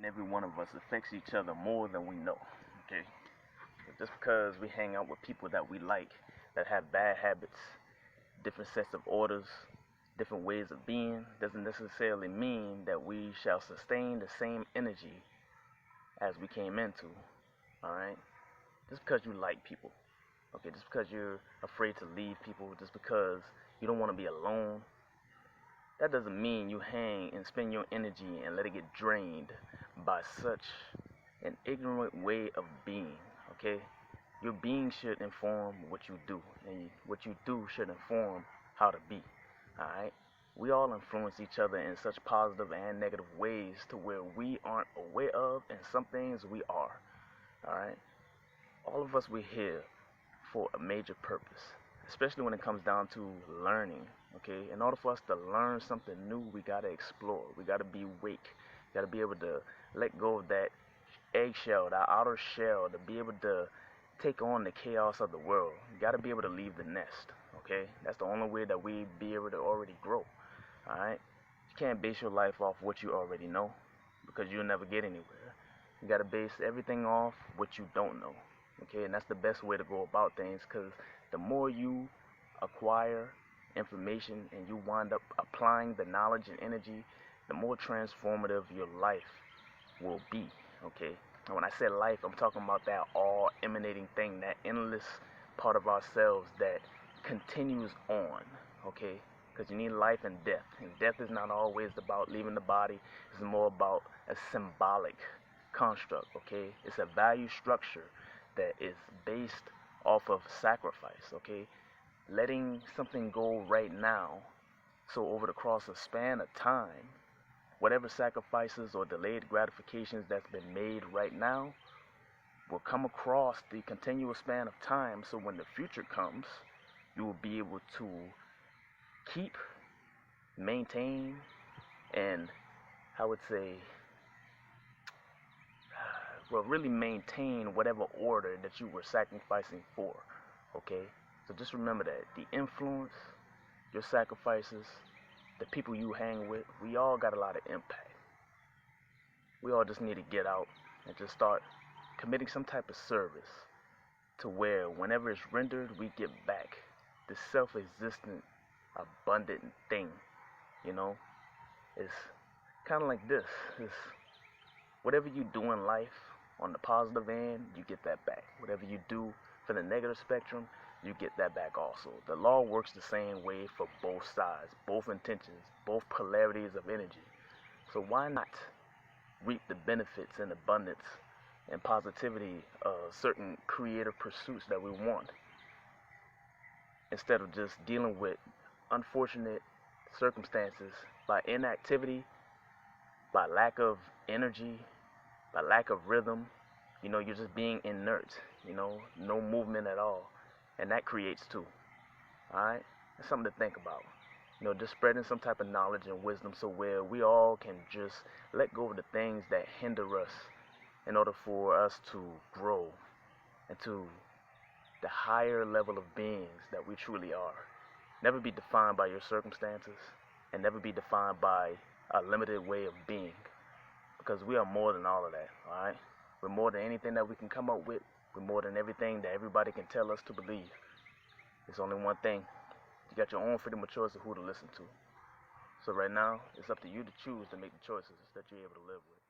and every one of us affects each other more than we know. Okay? Just because we hang out with people that we like, that have bad habits, different sets of orders, different ways of being, doesn't necessarily mean that we shall sustain the same energy as we came into. Alright? Just because you like people, okay, just because you're afraid to leave people, just because you don't want to be alone, that doesn't mean you hang and spend your energy and let it get drained by such an ignorant way of being, okay? Your being should inform what you do, and what you do should inform how to be, alright? We all influence each other in such positive and negative ways to where we aren't aware of, and some things we are, alright? All of us, we're here for a major purpose, especially when it comes down to learning, okay? In order for us to learn something new, we gotta explore. We gotta be awake. We gotta be able to let go of that eggshell, that outer shell, to be able to take on the chaos of the world. You gotta be able to leave the nest, okay? That's the only way that we be able to already grow, alright? You can't base your life off what you already know, because you'll never get anywhere. You gotta base everything off what you don't know. Okay, and that's the best way to go about things, because the more you acquire information and you wind up applying the knowledge and energy, the more transformative your life will be, okay? And when I say life, I'm talking about that all emanating thing, that endless part of ourselves that continues on, okay? Because you need life and death is not always about leaving the body. It's more about a symbolic construct, okay? It's a value structure that is based off of sacrifice, okay? Letting something go right now, so over the course of span of time, whatever sacrifices or delayed gratifications that's been made right now will come across the continuous span of time, so when the future comes, you will be able to keep, maintain, and I would say, well, really maintain whatever order that you were sacrificing for, okay? So just remember that the influence, your sacrifices, the people you hang with, we all got a lot of impact. We all just need to get out and just start committing some type of service to where whenever it's rendered, we get back this self-existent, abundant thing, you know? It's kind of like this. It's whatever you do in life, on the positive end, you get that back. Whatever you do for the negative spectrum, you get that back also. The law works the same way for both sides, both intentions, both polarities of energy. So why not reap the benefits and abundance and positivity of certain creative pursuits that we want, instead of just dealing with unfortunate circumstances by inactivity, by lack of energy, by lack of rhythm. You know, you're just being inert, you know, no movement at all. And that creates too. Alright? That's something to think about. You know, just spreading some type of knowledge and wisdom, so where we all can just let go of the things that hinder us in order for us to grow into the higher level of beings that we truly are. Never be defined by your circumstances, and never be defined by a limited way of being. Because we are more than all of that, alright? We're more than anything that we can come up with. We're more than everything that everybody can tell us to believe. There's only one thing. You got your own freedom of choice of who to listen to. So right now, it's up to you to choose to make the choices that you're able to live with.